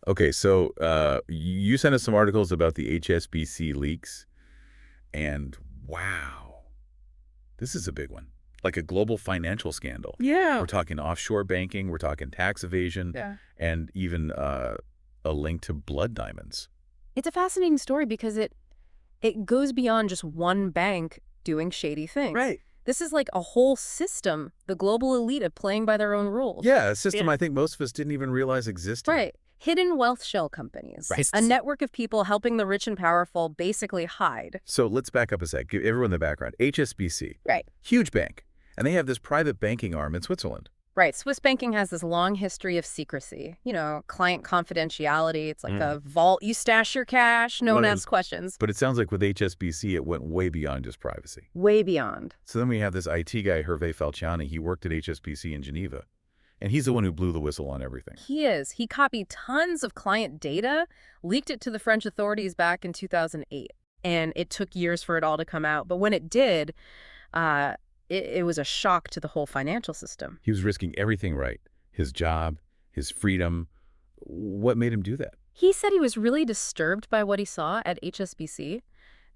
Okay, so you sent us some articles about the HSBC leaks, and wow, this is a big one. Like a global financial scandal. Yeah. We're talking offshore banking, we're talking tax evasion, Yeah. and even a link to blood diamonds. It's a fascinating story because it goes beyond just one bank doing shady things. Right. This is like a whole system, the global elite are playing by their own rules. Yeah, a system Yeah. I think most of us didn't even realize existed. Right. Hidden wealth shell companies. Right. A network of people helping the rich and powerful basically hide. So let's back up a sec. Give everyone the background. HSBC, Right. huge bank, and they have this private banking arm in Switzerland. Right. Swiss banking has this long history of secrecy. Client confidentiality. It's like a vault. You stash your cash. No one asks questions. But it sounds like with HSBC, it went way beyond just privacy. Way beyond. So then we have this IT guy, Hervé Falciani. He worked at HSBC in Geneva, and he's the one who blew the whistle on everything. He is. He copied tons of client data, leaked it to the French authorities back in 2008. And it took years for it all to come out. But when it did, it was a shock to the whole financial system. He was risking everything, right? His job, his freedom. What made him do that? He said he was really disturbed by what he saw at HSBC.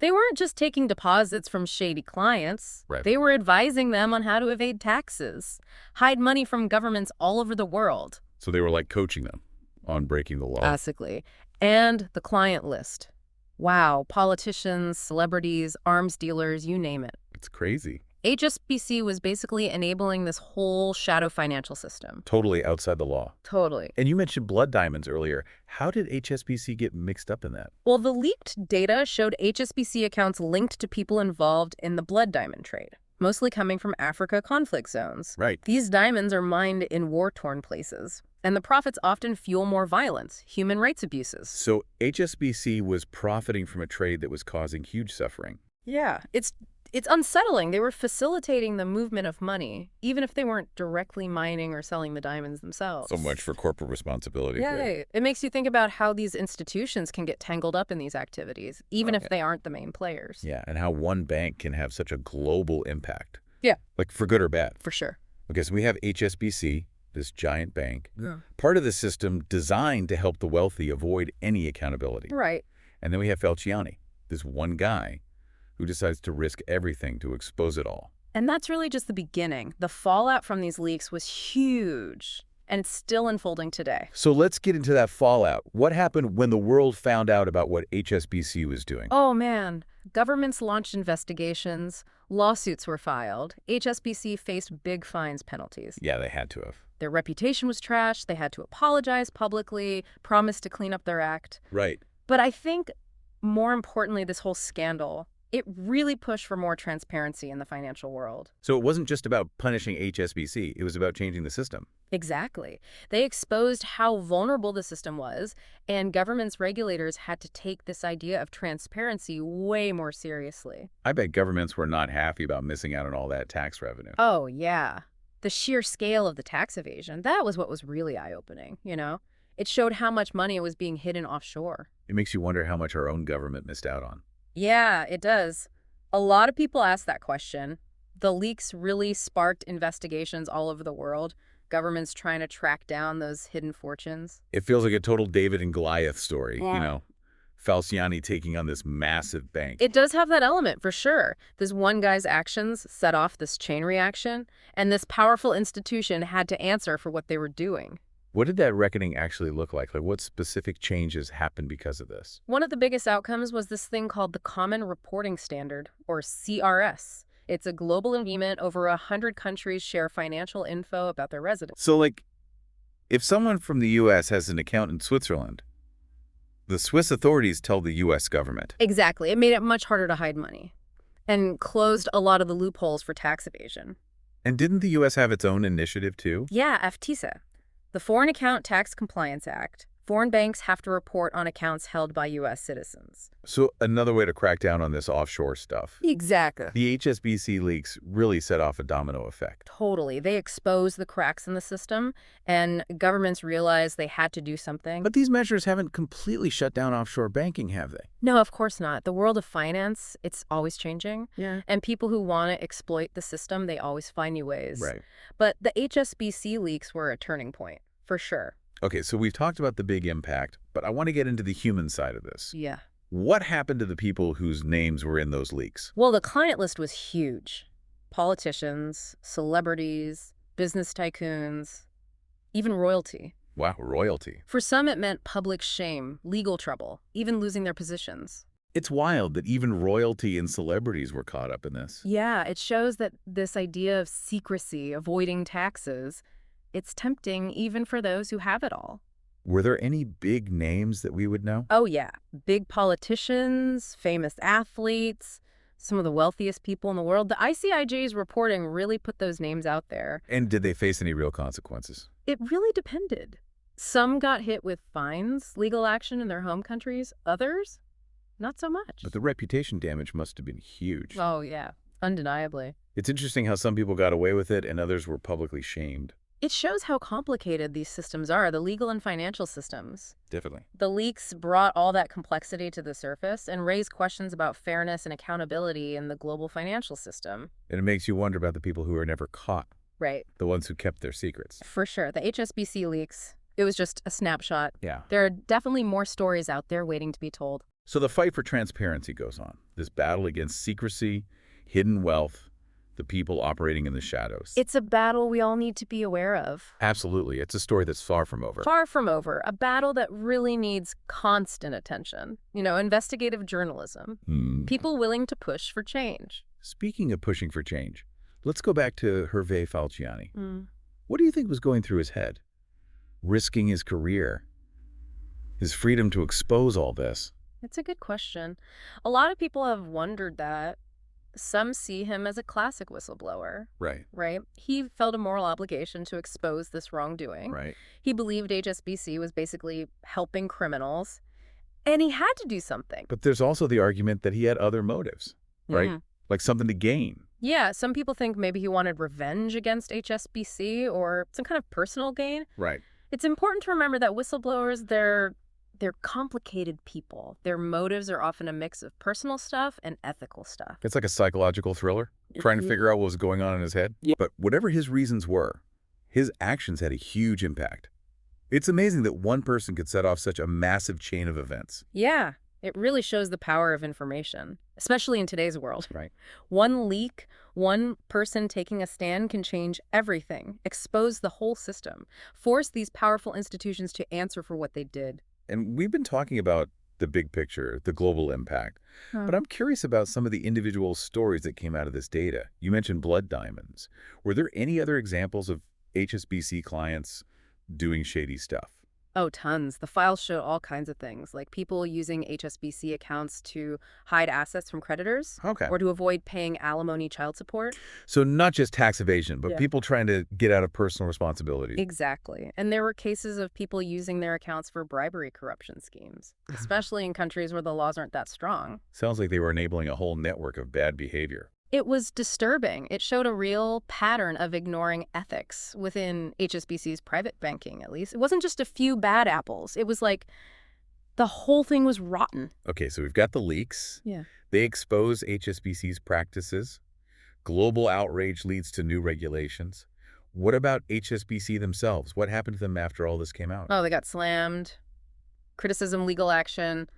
They weren't just taking deposits from shady clients. Right. They were advising them on how to evade taxes, hide money from governments all over the world. So they were like coaching them on breaking the law. Basically. And the client list. Wow, politicians, celebrities, arms dealers, you name it. It's crazy. HSBC was basically enabling this whole shadow financial system. Totally outside the law. Totally. And you mentioned blood diamonds earlier. How did HSBC get mixed up in that? Well, the leaked data showed HSBC accounts linked to people involved in the blood diamond trade, mostly coming from Africa conflict zones. Right. These diamonds are mined in war-torn places, and the profits often fuel more violence, human rights abuses. So HSBC was profiting from a trade that was causing huge suffering. Yeah, it's unsettling. They were facilitating the movement of money, even if they weren't directly mining or selling the diamonds themselves. So much for corporate responsibility. Yeah, Right? it makes you think about how these institutions can get tangled up in these activities, even if they aren't the main players. Yeah, and how one bank can have such a global impact. Yeah. Like for good or bad. For sure. Okay, so we have HSBC, this giant bank, Yeah. part of the system designed to help the wealthy avoid any accountability. Right. And then we have Falciani, this one guy who decides to risk everything to expose it all. And that's really just the beginning. The fallout from these leaks was huge, and it's still unfolding today. So let's get into that fallout. What happened when the world found out about what HSBC was doing? Oh, man. Governments launched investigations. Lawsuits were filed. HSBC faced big fines penalties. Yeah, they had to have. Their reputation was trashed. They had to apologize publicly, promise to clean up their act. Right. But I think, more importantly, this whole scandal, it really pushed for more transparency in the financial world. So it wasn't just about punishing HSBC. It was about changing the system. Exactly. They exposed how vulnerable the system was, and governments' regulators had to take this idea of transparency way more seriously. I bet governments were not happy about missing out on all that tax revenue. Oh, yeah. The sheer scale of the tax evasion, that was what was really eye-opening, It showed how much money was being hidden offshore. It makes you wonder how much our own government missed out on. Yeah, it does. A lot of people ask that question. The leaks really sparked investigations all over the world, governments trying to track down those hidden fortunes. It feels like a total David and Goliath story, Yeah. Falciani taking on this massive bank. It does have that element, for sure. This one guy's actions set off this chain reaction, and this powerful institution had to answer for what they were doing. What did that reckoning actually look like? Like, what specific changes happened because of this? One of the biggest outcomes was this thing called the Common Reporting Standard, or CRS. It's a global agreement. Over 100 countries share financial info about their residents. So, like, if someone from the U.S. has an account in Switzerland, the Swiss authorities tell the U.S. government. Exactly. It made it much harder to hide money and closed a lot of the loopholes for tax evasion. And didn't the U.S. have its own initiative, too? Yeah, FTSA. The Foreign Account Tax Compliance Act. Foreign banks have to report on accounts held by U.S. citizens. So another way to crack down on this offshore stuff. Exactly. The HSBC leaks really set off a domino effect. Totally. They exposed the cracks in the system, and governments realized they had to do something. But these measures haven't completely shut down offshore banking, have they? No, of course not. The world of finance, it's always changing. Yeah. And people who want to exploit the system, they always find new ways. Right. But the HSBC leaks were a turning point, for sure. Okay, so we've talked about the big impact, but I want to get into the human side of this. Yeah. What happened to the people whose names were in those leaks? Well, the client list was huge. Politicians, celebrities, business tycoons, even royalty. Wow, royalty. For some, it meant public shame, legal trouble, even losing their positions. It's wild that even royalty and celebrities were caught up in this. Yeah, it shows that this idea of secrecy, avoiding taxes, it's tempting even for those who have it all. Were there any big names that we would know? Oh, yeah. Big politicians, famous athletes, some of the wealthiest people in the world. The ICIJ's reporting really put those names out there. And did they face any real consequences? It really depended. Some got hit with fines, legal action in their home countries. Others, not so much. But the reputation damage must have been huge. Oh, yeah. Undeniably. It's interesting how some people got away with it and others were publicly shamed. It shows how complicated these systems are, the legal and financial systems. Definitely. The leaks brought all that complexity to the surface and raised questions about fairness and accountability in the global financial system. And it makes you wonder about the people who are never caught, Right. the ones who kept their secrets. For sure. The HSBC leaks, it was just a snapshot. Yeah. There are definitely more stories out there waiting to be told. So the fight for transparency goes on. This battle against secrecy, hidden wealth, the people operating in the shadows. It's a battle we all need to be aware of. Absolutely. It's a story that's far from over. Far from over. A battle that really needs constant attention. Investigative journalism. People willing to push for change. Speaking of pushing for change, let's go back to Hervé Falciani. What do you think was going through his head? Risking his career, his freedom to expose all this. It's a good question. A lot of people have wondered that. Some see him as a classic whistleblower, Right. right? He felt a moral obligation to expose this wrongdoing. Right. He believed HSBC was basically helping criminals, and he had to do something. But there's also the argument that he had other motives, right? Mhm. Like something to gain. Yeah, some people think maybe he wanted revenge against HSBC or some kind of personal gain. Right. It's important to remember that whistleblowers, they're complicated people. Their motives are often a mix of personal stuff and ethical stuff. It's like a psychological thriller, trying to figure out what was going on in his head. Yeah. But whatever his reasons were, his actions had a huge impact. It's amazing that one person could set off such a massive chain of events. Yeah, it really shows the power of information, especially in today's world. Right. One leak, one person taking a stand can change everything, expose the whole system, force these powerful institutions to answer for what they did. And we've been talking about the big picture, the global impact. But I'm curious about some of the individual stories that came out of this data. You mentioned blood diamonds. Were there any other examples of HSBC clients doing shady stuff? Oh, tons. The files show all kinds of things, like people using HSBC accounts to hide assets from creditors Okay. or to avoid paying alimony child support. So not just tax evasion, but Yeah. people trying to get out of personal responsibilities. Exactly. And there were cases of people using their accounts for bribery corruption schemes, especially in countries where the laws aren't that strong. Sounds like they were enabling a whole network of bad behavior. It was disturbing. It showed a real pattern of ignoring ethics within HSBC's private banking, at least. It wasn't just a few bad apples. It was like the whole thing was rotten. Okay, so we've got the leaks. Yeah. They expose HSBC's practices. Global outrage leads to new regulations. What about HSBC themselves? What happened to them after all this came out? Oh, they got slammed. Criticism, legal action,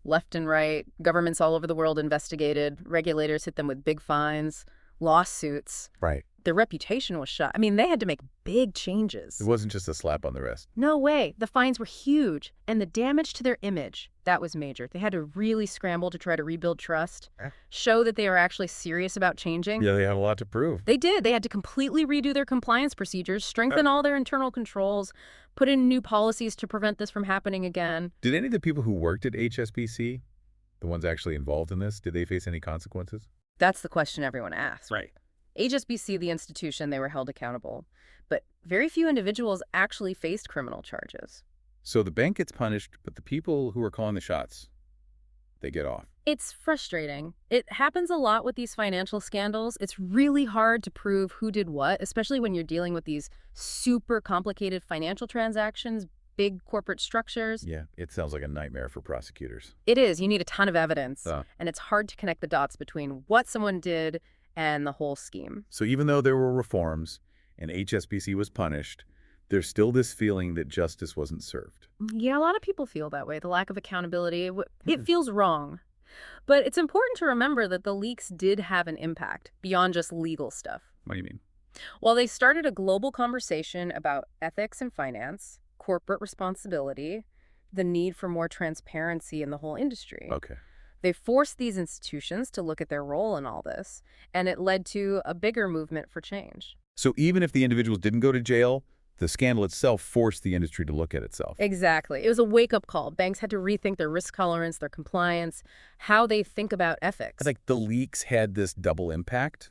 left and right. Governments all over the world investigated. Regulators hit them with big fines, lawsuits. Right. Their reputation was shot. I mean, they had to make big changes. It wasn't just a slap on the wrist. No way. The fines were huge. And the damage to their image, that was major. They had to really scramble to try to rebuild trust, show that they are actually serious about changing. Yeah, they had a lot to prove. They did. They had to completely redo their compliance procedures, strengthen all their internal controls, put in new policies to prevent this from happening again. Did any of the people who worked at HSBC, the ones actually involved in this, did they face any consequences? That's the question everyone asks. Right. HSBC, the institution, they were held accountable. But very few individuals actually faced criminal charges. So the bank gets punished, but the people who are calling the shots, they get off. It's frustrating. It happens a lot with these financial scandals. It's really hard to prove who did what, especially when you're dealing with these super complicated financial transactions, big corporate structures. Yeah, it sounds like a nightmare for prosecutors. It is. You need a ton of evidence. Uh. And it's hard to connect the dots between what someone did and the whole scheme. So even though there were reforms and HSBC was punished, There's still this feeling that justice wasn't served. Yeah, a lot of people feel that way. The lack of accountability, it Hmm. feels wrong. But it's important to remember that the leaks did have an impact beyond just legal stuff. What do you mean? While they started a global conversation about ethics and finance, corporate responsibility, the need for more transparency in the whole industry. Okay. They forced these institutions to look at their role in all this, and it led to a bigger movement for change. So even if the individuals didn't go to jail, the scandal itself forced the industry to look at itself. Exactly. It was a wake-up call. Banks had to rethink their risk tolerance, their compliance, how they think about I ethics. think the leaks had this double impact.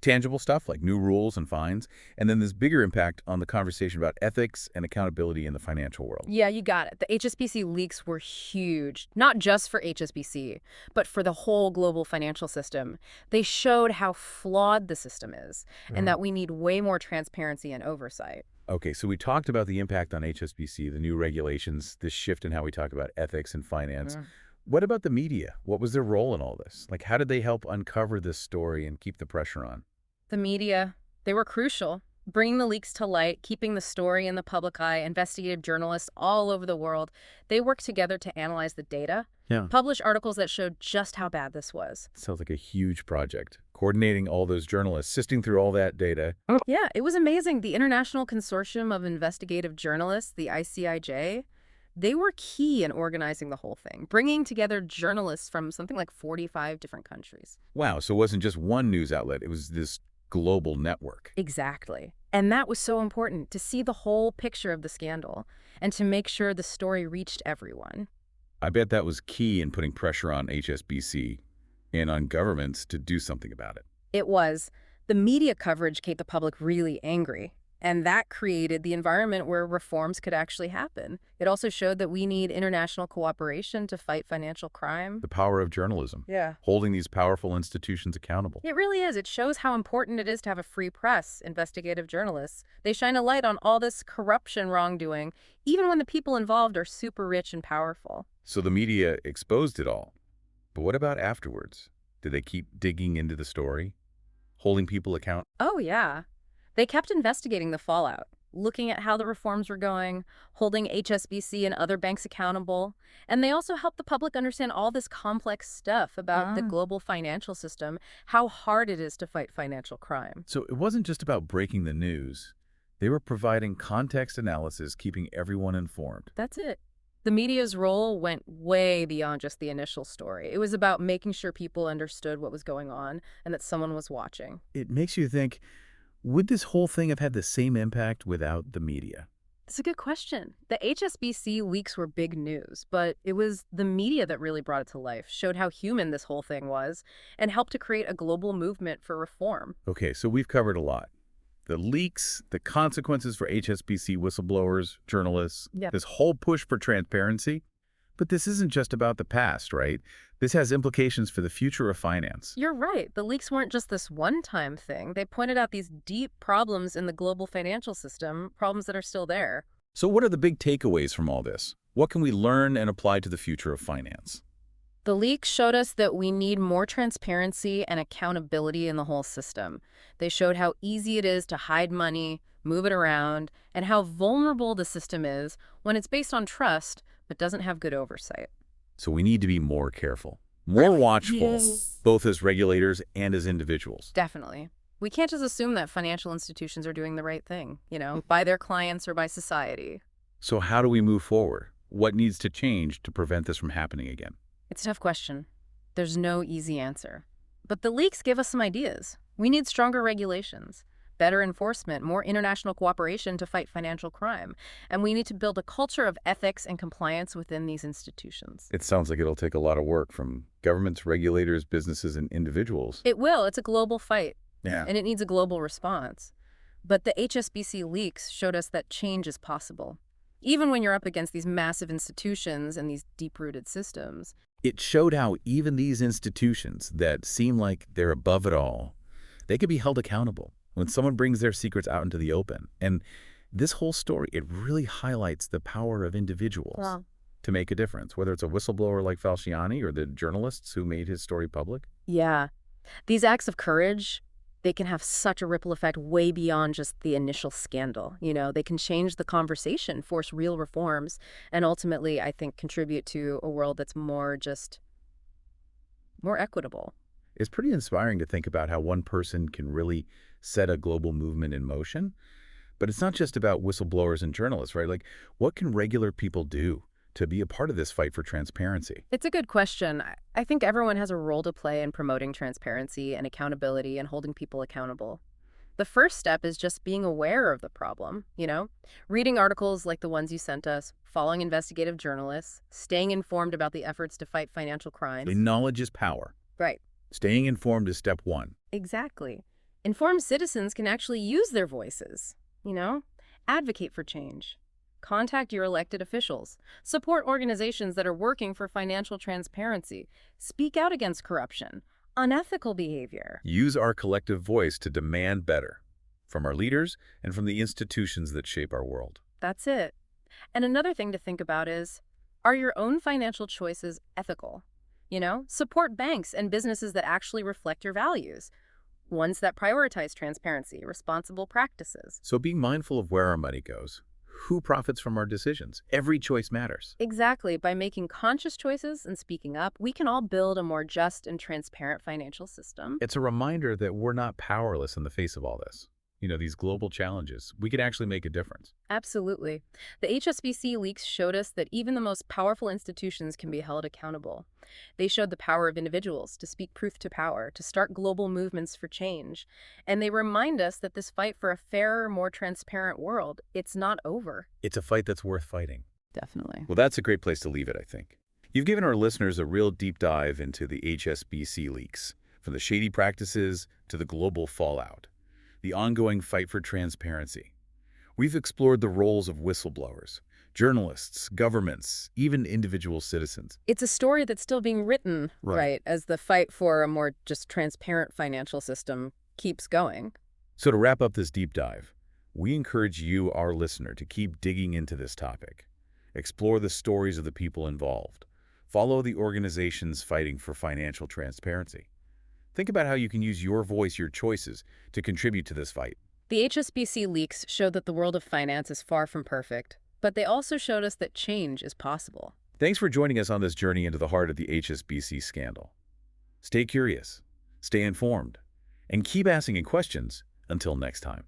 Tangible stuff like new rules and fines, and then this bigger impact on the conversation about ethics and accountability in the financial world. Yeah, you got it. The HSBC leaks were huge, not just for HSBC, but for the whole global financial system. They showed how flawed the system is and that we need way more transparency and oversight. Okay, so we talked about the impact on HSBC, the new regulations, this shift in how we talk about ethics and finance. What about the media? What was their role in all this? Like, how did they help uncover this story and keep the pressure on? The media, they were crucial. Bringing the leaks to light, keeping the story in the public eye, investigative journalists all over the world, they worked together to analyze the data, Yeah. publish articles that showed just how bad this was. Sounds like a huge project. Coordinating all those journalists, sifting through all that data. Yeah, it was amazing. The International Consortium of Investigative Journalists, the ICIJ, they were key in organizing the whole thing, bringing together journalists from something like 45 different countries. Wow, so it wasn't just one news outlet, it was this global network. Exactly. And that was so important, to see the whole picture of the scandal and to make sure the story reached everyone. I bet that was key in putting pressure on HSBC and on governments to do something about it. It was. The media coverage kept the public really angry, and that created the environment where reforms could actually happen. It also showed that we need international cooperation to fight financial crime. The power of journalism, Yeah. holding these powerful institutions accountable. It really is. It shows how important it is to have a free press, investigative journalists. They shine a light on all this corruption wrongdoing, even when the people involved are super rich and powerful. So the media exposed it all. But what about afterwards? Did they keep digging into the story? Holding people accountable? Oh, yeah. They kept investigating the fallout, looking at how the reforms were going, holding HSBC and other banks accountable. And they also helped the public understand all this complex stuff about the global financial system, how hard it is to fight financial crime. So it wasn't just about breaking the news. They were providing context analysis, keeping everyone informed. That's it. The media's role went way beyond just the initial story. It was about making sure people understood what was going on and that someone was watching. It makes you think, would this whole thing have had the same impact without the media? It's a good question. The HSBC leaks were big news, but it was the media that really brought it to life, showed how human this whole thing was, and helped to create a global movement for reform. Okay, so we've covered a lot. The leaks, the consequences for HSBC whistleblowers, journalists, Yeah. this whole push for transparency. But this isn't just about the past, right? This has implications for the future of finance. You're right. The leaks weren't just this one-time thing. They pointed out these deep problems in the global financial system, problems that are still there. So what are the big takeaways from all this? What can we learn and apply to the future of finance? The leaks showed us that we need more transparency and accountability in the whole system. They showed how easy it is to hide money, move it around, and how vulnerable the system is when it's based on trust but doesn't have good oversight. So we need to be more careful, more watchful, Yes. both as regulators and as individuals. Definitely. We can't just assume that financial institutions are doing the right thing, by their clients or by society. So how do we move forward? What needs to change to prevent this from happening again? It's a tough question. There's no easy answer. But the leaks give us some ideas. We need stronger regulations, better enforcement, more international cooperation to fight financial crime, and we need to build a culture of ethics and compliance within these institutions. It sounds like it'll take a lot of work from governments, regulators, businesses, and individuals. It will. It's a global fight, Yeah. and it needs a global response. But the HSBC leaks showed us that change is possible, even when you're up against these massive institutions and these deep-rooted systems. It showed how even these institutions that seem like they're above it all, they could be held accountable when someone brings their secrets out into the open. And this whole story, it really highlights the power of individuals Wow. to make a difference, whether it's a whistleblower like Falciani or the journalists who made his story public. Yeah. These acts of courage, they can have such a ripple effect way beyond just the initial scandal. They can change the conversation, force real reforms, and ultimately, I think, contribute to a world that's more equitable. It's pretty inspiring to think about how one person can really set a global movement in motion. But it's not just about whistleblowers and journalists, right? Like, what can regular people do to be a part of this fight for transparency? It's a good question. I think everyone has a role to play in promoting transparency and accountability and holding people accountable. The first step is just being aware of the problem. Reading articles like the ones you sent us, following investigative journalists, staying informed about the efforts to fight financial So crimes. knowledge is power. Right. Staying informed is step one. Exactly. Informed citizens can actually use their voices, you know? Advocate for change. Contact your elected officials. Support organizations that are working for financial transparency. Speak out against corruption, unethical behavior. Use our collective voice to demand better from our leaders and from the institutions that shape our world. That's it. And another thing to think about is, are your own financial choices ethical? Support banks and businesses that actually reflect your values, ones that prioritize transparency, responsible practices. So be mindful of where our money goes. Who profits from our decisions? Every choice matters. Exactly. By making conscious choices and speaking up, we can all build a more just and transparent financial system. It's a reminder that we're not powerless in the face of all this. These global challenges, we can actually make a difference. Absolutely. The HSBC leaks showed us that even the most powerful institutions can be held accountable. They showed the power of individuals to speak truth to power, to start global movements for change. And they remind us that this fight for a fairer, more transparent world, it's not over. It's a fight that's worth fighting. Definitely. Well, that's a great place to leave it, I think. You've given our listeners a real deep dive into the HSBC leaks, from the shady practices to the global fallout, the ongoing fight for transparency. We've explored the roles of whistleblowers, journalists, governments, even individual citizens. It's a story that's still being written, right, as the fight for a more just transparent financial system keeps going. So to wrap up this deep dive, we encourage you, our listener, to keep digging into this topic. Explore the stories of the people involved. Follow the organizations fighting for financial transparency. Think about how you can use your voice, your choices, to contribute to this fight. The HSBC leaks showed that the world of finance is far from perfect, but they also showed us that change is possible. Thanks for joining us on this journey into the heart of the HSBC scandal. Stay curious, stay informed, and keep asking questions until next time.